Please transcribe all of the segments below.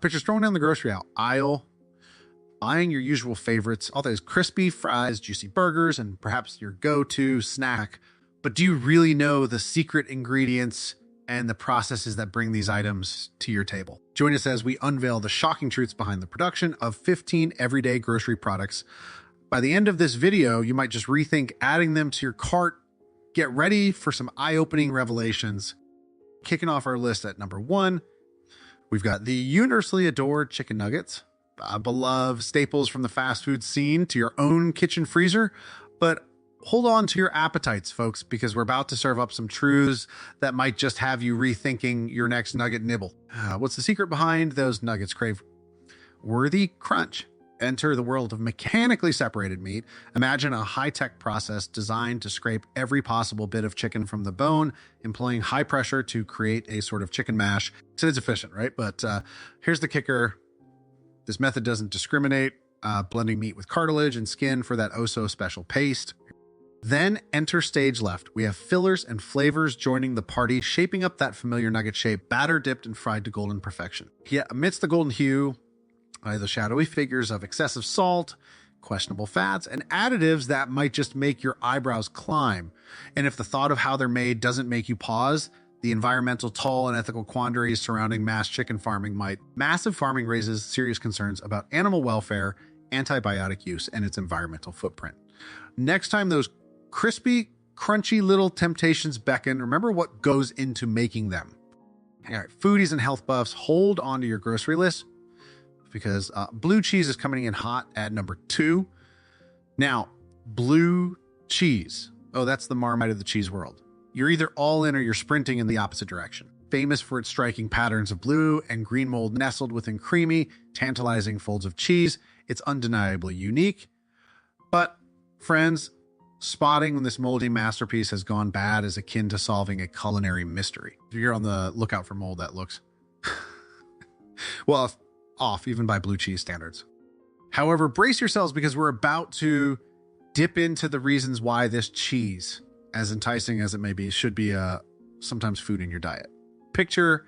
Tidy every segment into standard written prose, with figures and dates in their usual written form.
Picture strolling down the grocery aisle, buying your usual favorites, all those crispy fries, juicy burgers, and perhaps your go-to snack. But do you really know the secret ingredients and the processes that bring these items to your table? Join us as we unveil the shocking truths behind the production of 15 everyday grocery products. By the end of this video, you might just rethink adding them to your cart. Get ready for some eye-opening revelations. Kicking off our list at number 1, we've got the universally adored chicken nuggets, beloved staples from the fast food scene to your own kitchen freezer. But hold on to your appetites, folks, because we're about to serve up some truths that might just have you rethinking your next nugget nibble. What's the secret behind those nuggets? Crave worthy crunch. Enter the world of mechanically separated meat. Imagine a high-tech process designed to scrape every possible bit of chicken from the bone, employing high pressure to create a sort of chicken mash. So it's efficient, right? But here's the kicker. This method doesn't discriminate, blending meat with cartilage and skin for that oh-so-special paste. Then enter stage left. We have fillers and flavors joining the party, shaping up that familiar nugget shape, batter dipped and fried to golden perfection. Yet amidst the golden hue, the shadowy figures of excessive salt, questionable fats, and additives that might just make your eyebrows climb. And if the thought of how they're made doesn't make you pause, the environmental toll and ethical quandaries surrounding mass chicken farming might. Massive farming raises serious concerns about animal welfare, antibiotic use, and its environmental footprint. Next time those crispy, crunchy little temptations beckon, remember what goes into making them. All right, foodies and health buffs, hold on to your grocery list because blue cheese is coming in hot at number 2. Now, blue cheese. Oh, that's the Marmite of the cheese world. You're either all in or you're sprinting in the opposite direction. Famous for its striking patterns of blue and green mold nestled within creamy, tantalizing folds of cheese, it's undeniably unique. But, friends, spotting when this moldy masterpiece has gone bad is akin to solving a culinary mystery. If you're on the lookout for mold that looks well, off even by blue cheese standards. However, brace yourselves because we're about to dip into the reasons why this cheese, as enticing as it may be, should be sometimes food in your diet. Picture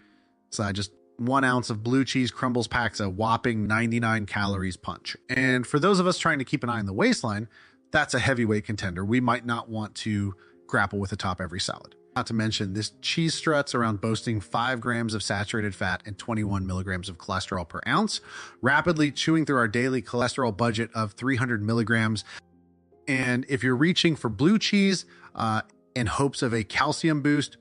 just 1 ounce of blue cheese crumbles packs a whopping 99 calories punch. And for those of us trying to keep an eye on the waistline, that's a heavyweight contender. We might not want to grapple with atop every salad. Not to mention, this cheese struts around boasting 5 grams of saturated fat and 21 milligrams of cholesterol per ounce, rapidly chewing through our daily cholesterol budget of 300 milligrams. And if you're reaching for blue cheese in hopes of a calcium boost,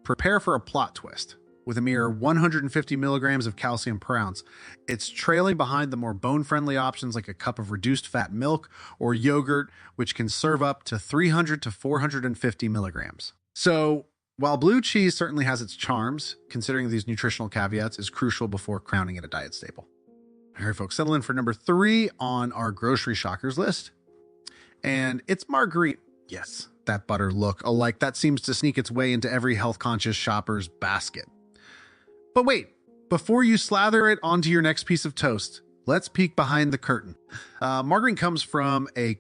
prepare for a plot twist. With a mere 150 milligrams of calcium per ounce, it's trailing behind the more bone-friendly options like a cup of reduced fat milk or yogurt, which can serve up to 300 to 450 milligrams. So while blue cheese certainly has its charms, considering these nutritional caveats is crucial before crowning it a diet staple. All right, folks, settle in for number 3 on our grocery shockers list. And it's margarine. Yes, that butter look alike that seems to sneak its way into every health-conscious shopper's basket. But wait, before you slather it onto your next piece of toast, let's peek behind the curtain. Margarine comes from a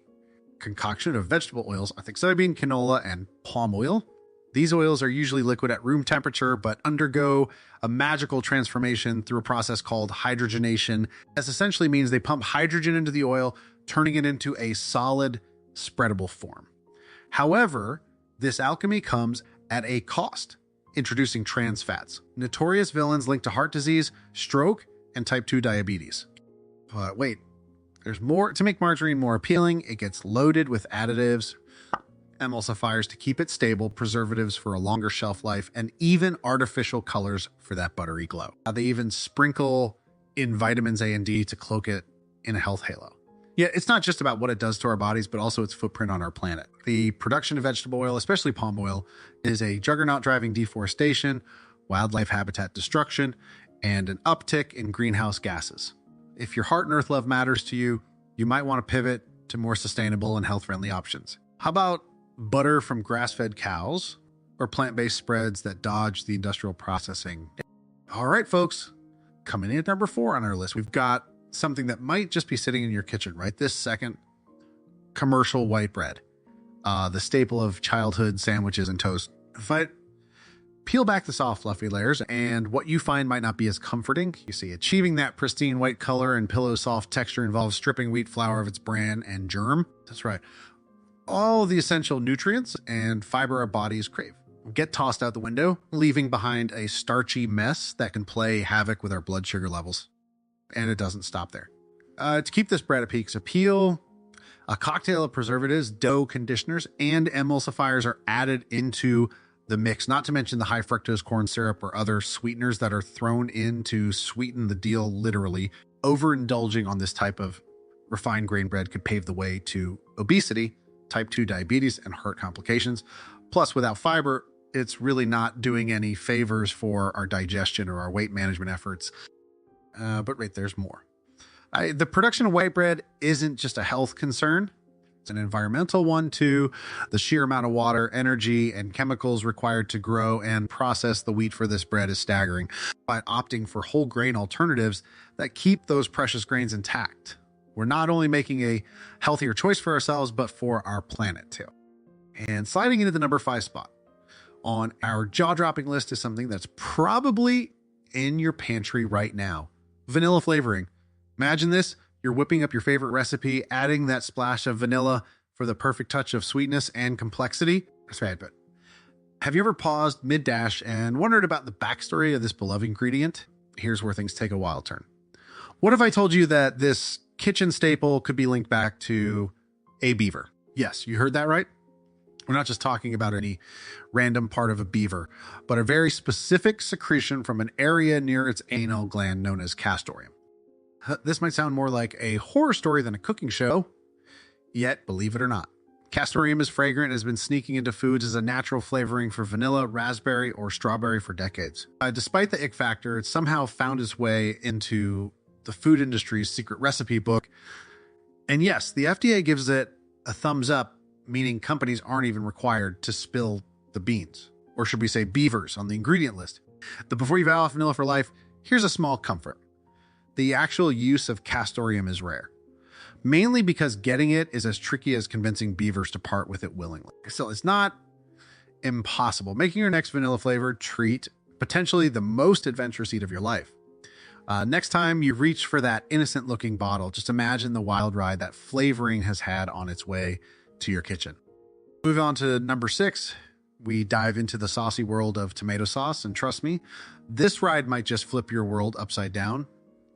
concoction of vegetable oils, I think soybean, canola, and palm oil. These oils are usually liquid at room temperature, but undergo a magical transformation through a process called hydrogenation. This essentially means they pump hydrogen into the oil, turning it into a solid, spreadable form. However, this alchemy comes at a cost. Introducing trans fats, notorious villains linked to heart disease, stroke, and type 2 diabetes. But wait, there's more. To make margarine more appealing, it gets loaded with additives, emulsifiers to keep it stable, preservatives for a longer shelf life, and even artificial colors for that buttery glow. They even sprinkle in vitamins A and D to cloak it in a health halo. Yet it's not just about what it does to our bodies, but also its footprint on our planet. The production of vegetable oil, especially palm oil, is a juggernaut driving deforestation, wildlife habitat destruction, and an uptick in greenhouse gases. If your heart and earth love matters to you, you might want to pivot to more sustainable and health-friendly options. How about butter from grass-fed cows or plant-based spreads that dodge the industrial processing? All right, folks, coming in at number 4 on our list, we've got something that might just be sitting in your kitchen right this second. Commercial white bread, the staple of childhood sandwiches and toast. But Peel back the soft, fluffy layers, and what you find might not be as comforting. You see, achieving that pristine white color and pillow soft texture involves stripping wheat flour of its bran and germ. That's right. All the essential nutrients and fiber our bodies crave get tossed out the window, leaving behind a starchy mess that can play havoc with our blood sugar levels. And it doesn't stop there. To keep this bread at peak appeal, a cocktail of preservatives, dough conditioners, and emulsifiers are added into the mix, not to mention the high fructose corn syrup or other sweeteners that are thrown in to sweeten the deal literally. Overindulging on this type of refined grain bread could pave the way to obesity, type 2 diabetes, and heart complications. Plus, without fiber, it's really not doing any favors for our digestion or our weight management efforts. But right, there's more. The production of white bread isn't just a health concern. It's an environmental one too. The sheer amount of water, energy, and chemicals required to grow and process the wheat for this bread is staggering. By opting for whole grain alternatives that keep those precious grains intact, we're not only making a healthier choice for ourselves, but for our planet too. And sliding into the number 5 spot on our jaw-dropping list is something that's probably in your pantry right now. Vanilla flavoring. Imagine this. You're whipping up your favorite recipe, adding that splash of vanilla for the perfect touch of sweetness and complexity. That's right, but have you ever paused mid-dash and wondered about the backstory of this beloved ingredient? Here's where things take a wild turn. What if I told you that this kitchen staple could be linked back to a beaver? Yes, you heard that right. We're not just talking about any random part of a beaver, but a very specific secretion from an area near its anal gland known as castoreum. This might sound more like a horror story than a cooking show, yet believe it or not, castoreum is fragrant and has been sneaking into foods as a natural flavoring for vanilla, raspberry, or strawberry for decades. Despite the ick factor, it's somehow found its way into the food industry's secret recipe book. And yes, the FDA gives it a thumbs up, meaning companies aren't even required to spill the beans, or should we say beavers, on the ingredient list. But before you vow off vanilla for life, here's a small comfort. The actual use of castoreum is rare, mainly because getting it is as tricky as convincing beavers to part with it willingly. Still, it's not impossible, making your next vanilla flavored treat potentially the most adventurous eat of your life. Next time you reach for that innocent looking bottle, just imagine the wild ride that flavoring has had on its way to your kitchen. Moving on to number 6, we dive into the saucy world of tomato sauce, and trust me, this ride might just flip your world upside down,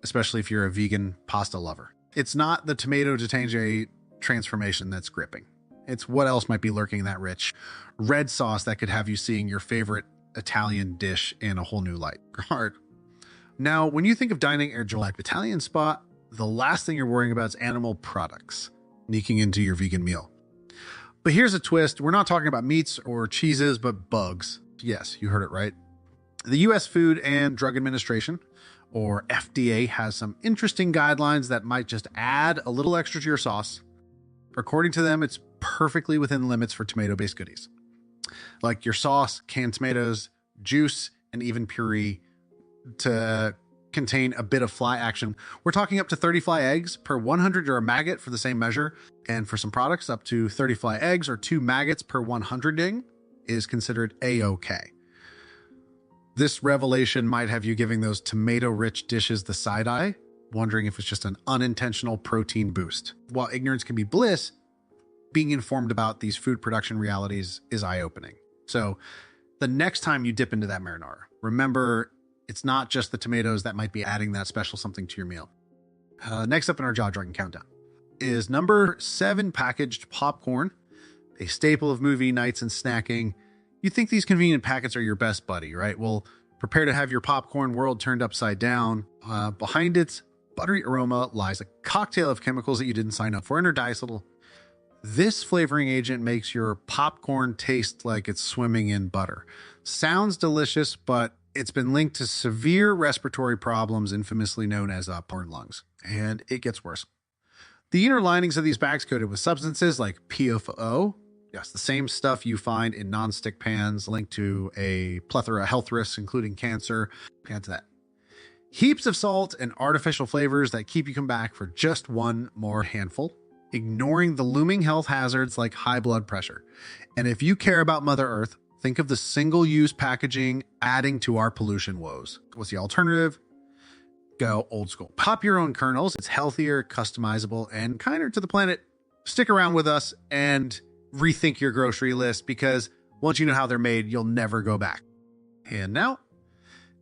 especially if you're a vegan pasta lover. It's not the tomato to tangy transformation that's gripping. It's what else might be lurking in that rich red sauce that could have you seeing your favorite Italian dish in a whole new light. Now, when you think of dining at a Gelatin Italian spot, the last thing you're worrying about is animal products sneaking into your vegan meal. But here's a twist. We're not talking about meats or cheeses, but bugs. Yes, you heard it right. The U.S. Food and Drug Administration, or FDA, has some interesting guidelines that might just add a little extra to your sauce. According to them, it's perfectly within limits for tomato-based goodies, like your sauce, canned tomatoes, juice, and even puree to contain a bit of fly action. We're talking up to 30 fly eggs per 100 or a maggot for the same measure. And for some products, up to 30 fly eggs or 2 maggots per 100 ding is considered A-OK. This revelation might have you giving those tomato-rich dishes the side eye, wondering if it's just an unintentional protein boost. While ignorance can be bliss, being informed about these food production realities is eye-opening. So the next time you dip into that marinara, remember it's not just the tomatoes that might be adding that special something to your meal. Next up in our jaw-dropping countdown is number 7, packaged popcorn, a staple of movie nights and snacking. You think these convenient packets are your best buddy, right? Well, prepare to have your popcorn world turned upside down. Behind its buttery aroma lies a cocktail of chemicals that you didn't sign up for. Enter diacetyl. This flavoring agent makes your popcorn taste like it's swimming in butter. Sounds delicious, but it's been linked to severe respiratory problems, infamously known as porn lungs. And it gets worse. The inner linings of these bags coated with substances like PFO, yes, the same stuff you find in non-stick pans, linked to a plethora of health risks, including cancer. Add to that. Heaps of salt and artificial flavors that keep you come back for just one more handful, ignoring the looming health hazards like high blood pressure. And if you care about Mother Earth, Think of the single-use packaging adding to our pollution woes. What's the alternative? Go old school. Pop your own kernels. It's healthier, customizable, and kinder to the planet. Stick around with us and rethink your grocery list, because once you know how they're made, you'll never go back. And now,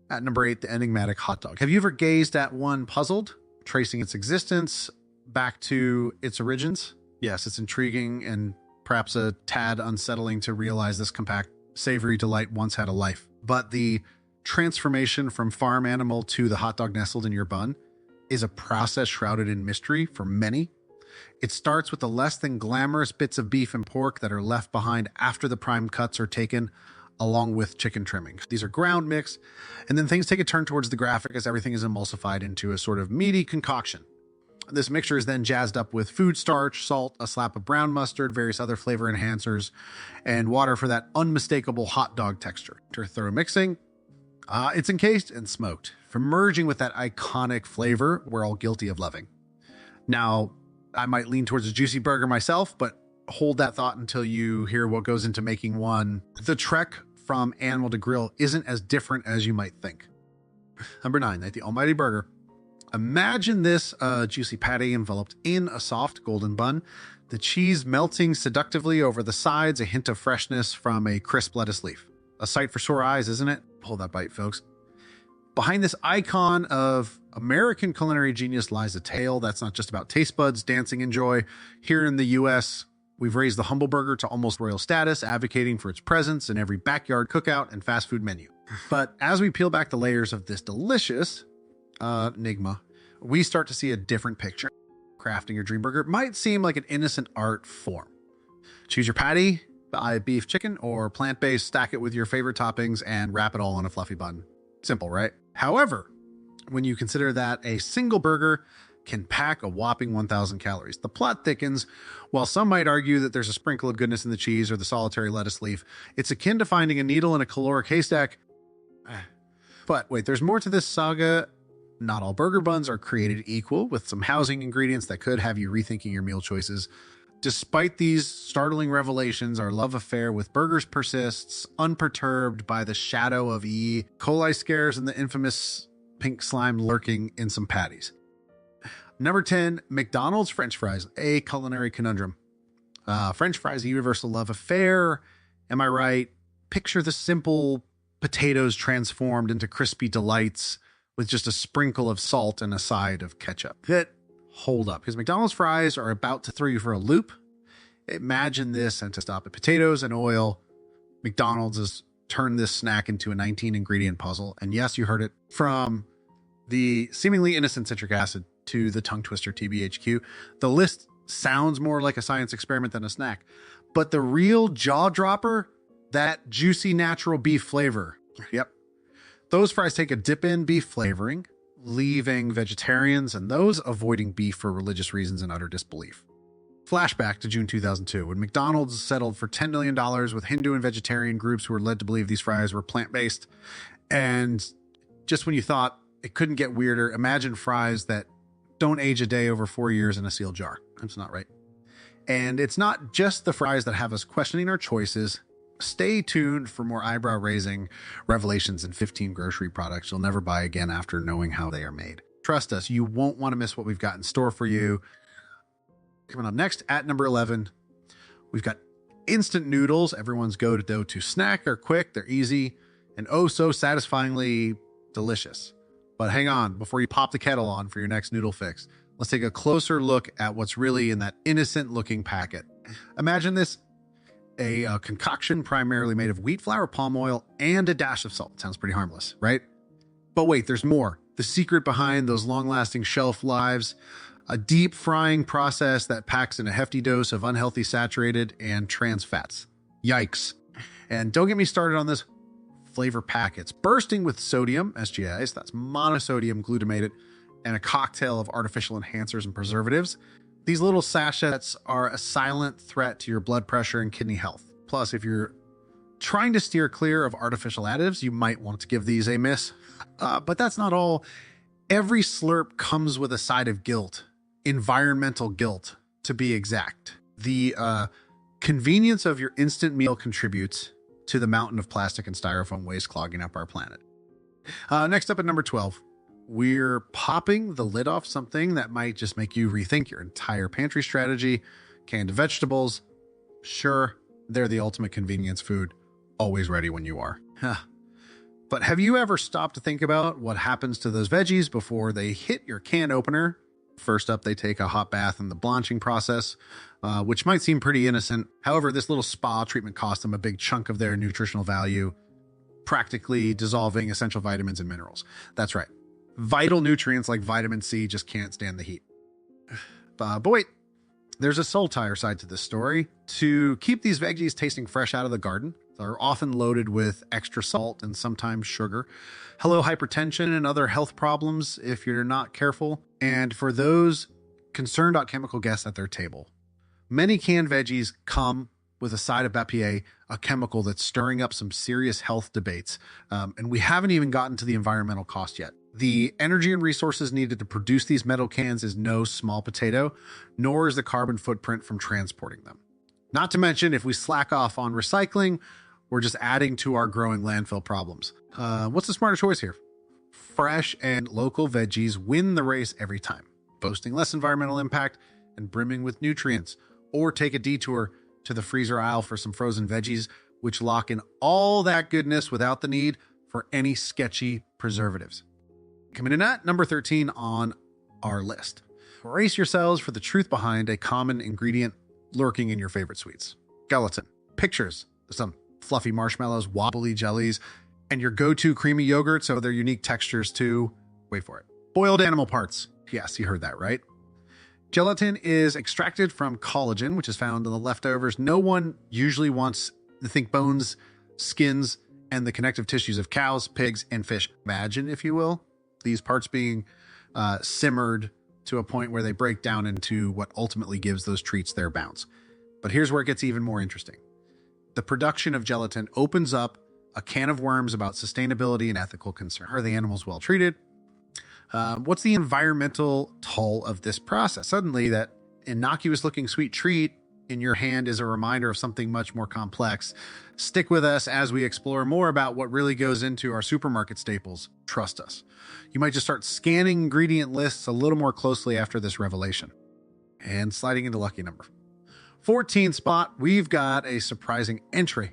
at number 8, the enigmatic hot dog. Have you ever gazed at one puzzled, tracing its existence back to its origins? Yes, it's intriguing and perhaps a tad unsettling to realize this compact, savory delight once had a life. But the transformation from farm animal to the hot dog nestled in your bun is a process shrouded in mystery for many. It starts with the less than glamorous bits of beef and pork that are left behind after the prime cuts are taken, along with chicken trimmings. These are ground mix, and then things take a turn towards the graphic as everything is emulsified into a sort of meaty concoction. This mixture is then jazzed up with food starch, salt, a slap of brown mustard, various other flavor enhancers, and water for that unmistakable hot dog texture. After thorough mixing, it's encased and smoked, for merging with that iconic flavor we're all guilty of loving. Now, I might lean towards a juicy burger myself, but hold that thought until you hear what goes into making one. The trek from animal to grill isn't as different as you might think. Number 9, the almighty burger. Imagine this juicy patty enveloped in a soft golden bun, the cheese melting seductively over the sides, a hint of freshness from a crisp lettuce leaf. A sight for sore eyes, isn't it? Hold that bite, folks. Behind this icon of American culinary genius lies a tale that's not just about taste buds dancing in joy. Here in the US, we've raised the humble burger to almost royal status, advocating for its presence in every backyard cookout and fast food menu. But as we peel back the layers of this delicious enigma, we start to see a different picture. Crafting your dream burger might seem like an innocent art form. Choose your patty, buy beef, chicken, or plant-based, stack it with your favorite toppings, and wrap it all on a fluffy bun. Simple, right? However, when you consider that a single burger can pack a whopping 1,000 calories, the plot thickens. While some might argue that there's a sprinkle of goodness in the cheese or the solitary lettuce leaf, it's akin to finding a needle in a caloric haystack. But wait, there's more to this saga. Not all burger buns are created equal, with some housing ingredients that could have you rethinking your meal choices. Despite these startling revelations, our love affair with burgers persists, unperturbed by the shadow of E. coli scares and the infamous pink slime lurking in some patties. Number 10, McDonald's French fries, a culinary conundrum. French fries, a universal love affair. Am I right? Picture the simple potatoes transformed into crispy delights with just a sprinkle of salt and a side of ketchup. Hold up, because McDonald's fries are about to throw you for a loop. Imagine this, and to stop at potatoes and oil, McDonald's has turned this snack into a 19-ingredient puzzle. And yes, you heard it. From the seemingly innocent citric acid to the tongue twister TBHQ, the list sounds more like a science experiment than a snack. But the real jaw dropper, that juicy natural beef flavor. Yep. Those fries take a dip in beef flavoring, leaving vegetarians and those avoiding beef for religious reasons in utter disbelief. Flashback to June 2002, when McDonald's settled for $10 million with Hindu and vegetarian groups who were led to believe these fries were plant-based. And just when you thought it couldn't get weirder, imagine fries that don't age a day over 4 years in a sealed jar. That's not right. And it's not just the fries that have us questioning our choices. Stay tuned for more eyebrow-raising revelations in 15 grocery products you'll never buy again after knowing how they are made. Trust us, you won't want to miss what we've got in store for you. Coming up next, at number 11, we've got instant noodles, everyone's go-to snack. They're quick, they're easy, and oh so satisfyingly delicious. But hang on, before you pop the kettle on for your next noodle fix, let's take a closer look at what's really in that innocent-looking packet. Imagine this. A concoction primarily made of wheat flour, palm oil, and a dash of salt. Sounds pretty harmless, right? But wait, there's more. The secret behind those long-lasting shelf lives, a deep frying process that packs in a hefty dose of unhealthy saturated and trans fats. Yikes. And don't get me started on this flavor packets. Bursting with sodium, SGIs, that's monosodium glutamate, and a cocktail of artificial enhancers and preservatives. These little sachets are a silent threat to your blood pressure and kidney health. Plus, if you're trying to steer clear of artificial additives, you might want to give these a miss. But that's not all. Every slurp comes with a side of guilt, environmental guilt, to be exact. The convenience of your instant meal contributes, to the mountain of plastic and styrofoam waste clogging up our planet. Next up at number 12, we're popping the lid off something that might just make you rethink your entire pantry strategy. Canned vegetables, sure, they're the ultimate convenience food, always ready when you are. But have you ever stopped to think about what happens to those veggies before they hit your can opener? First up, they take a hot bath in the blanching process, which might seem pretty innocent. However, this little spa treatment costs them a big chunk of their nutritional value, practically dissolving essential vitamins and minerals. That's right. Vital nutrients like vitamin C just can't stand the heat. But wait, there's a saltier side to this story. To keep these veggies tasting fresh out of the garden, they're often loaded with extra salt and sometimes sugar. Hello, hypertension and other health problems if you're not careful. And for those concerned about chemical guests at their table, many canned veggies come with a side of BPA, a chemical that's stirring up some serious health debates. And we haven't even gotten to the environmental cost yet. The energy and resources needed to produce these metal cans is no small potato, nor is the carbon footprint from transporting them. Not to mention, if we slack off on recycling, we're just adding to our growing landfill problems. What's the smarter choice here? Fresh and local veggies win the race every time, boasting less environmental impact and brimming with nutrients. Or take a detour to the freezer aisle for some frozen veggies, which lock in all that goodness without the need for any sketchy preservatives. Coming in at number 13 on our list. Brace yourselves for the truth behind a common ingredient lurking in your favorite sweets. Gelatin. Pictures of some fluffy marshmallows, wobbly jellies, and your go-to creamy yogurt, so they're unique textures too. Wait for it. Boiled animal parts. Yes, you heard that right. Gelatin is extracted from collagen, which is found in the leftovers. No one usually wants to think bones, skins, and the connective tissues of cows, pigs, and fish. Imagine, if you will, these parts being simmered to a point where they break down into what ultimately gives those treats their bounce. But here's where it gets even more interesting. The production of gelatin opens up a can of worms about sustainability and ethical concern. Are the animals well treated? What's the environmental toll of this process? Suddenly, that innocuous looking sweet treat in your hand is a reminder of something much more complex. Stick with us as we explore more about what really goes into our supermarket staples. Trust us. You might just start scanning ingredient lists a little more closely after this revelation. And sliding into lucky number 14 spot, we've got a surprising entry.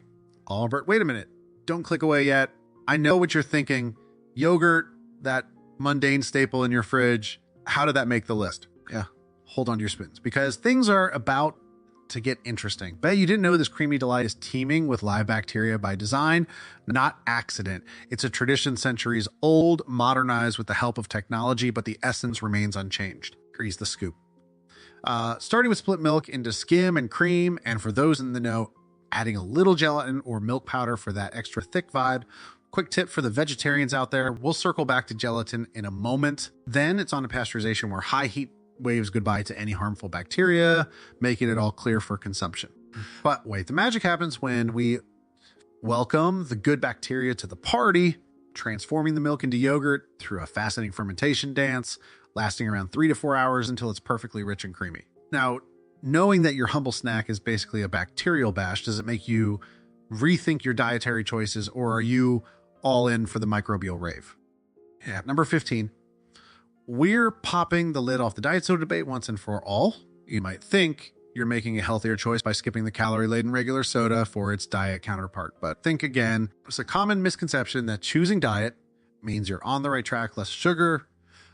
Albert, wait a minute. Don't click away yet. I know what you're thinking. Yogurt, that mundane staple in your fridge. How did that make the list? Yeah, hold on to your spoons because things are about to get interesting. Bet you didn't know this creamy delight is teeming with live bacteria by design, not accident. It's a tradition centuries old, modernized with the help of technology, but the essence remains unchanged. Here's the scoop. Starting with split milk into skim and cream, and for those in the know, adding a little gelatin or milk powder for that extra thick vibe. Quick tip for the vegetarians out there, we'll circle back to gelatin in a moment. Then it's on to pasteurization, where high heat waves goodbye to any harmful bacteria, making it all clear for consumption. But wait, the magic happens when we welcome the good bacteria to the party, transforming the milk into yogurt through a fascinating fermentation dance, lasting around 3 to 4 hours until it's perfectly rich and creamy. Now, knowing that your humble snack is basically a bacterial bash, does it make you rethink your dietary choices, or are you all in for the microbial rave? Yeah, number 15. We're popping the lid off the diet soda debate once and for all. You might think you're making a healthier choice by skipping the calorie-laden regular soda for its diet counterpart, but think again. It's a common misconception that choosing diet means you're on the right track, less sugar,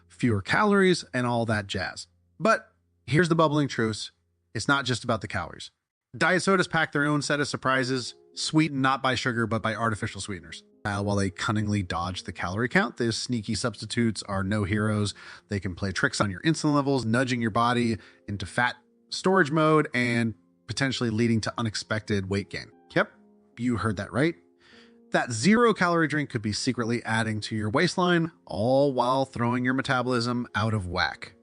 fewer calories, and all that jazz. But here's the bubbling truth. It's not just about the calories. Diet sodas pack their own set of surprises, sweetened not by sugar, but by artificial sweeteners. While they cunningly dodge the calorie count, these sneaky substitutes are no heroes. They can play tricks on your insulin levels, nudging your body into fat storage mode and potentially leading to unexpected weight gain. Yep, you heard that right. That 0-calorie drink could be secretly adding to your waistline, all while throwing your metabolism out of whack.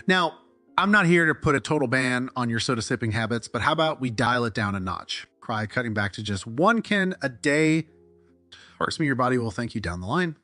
Now, I'm not here to put a total ban on your soda sipping habits, but how about we dial it down a notch? Try cutting back to just 1 can a day. Trust me, your body will thank you down the line.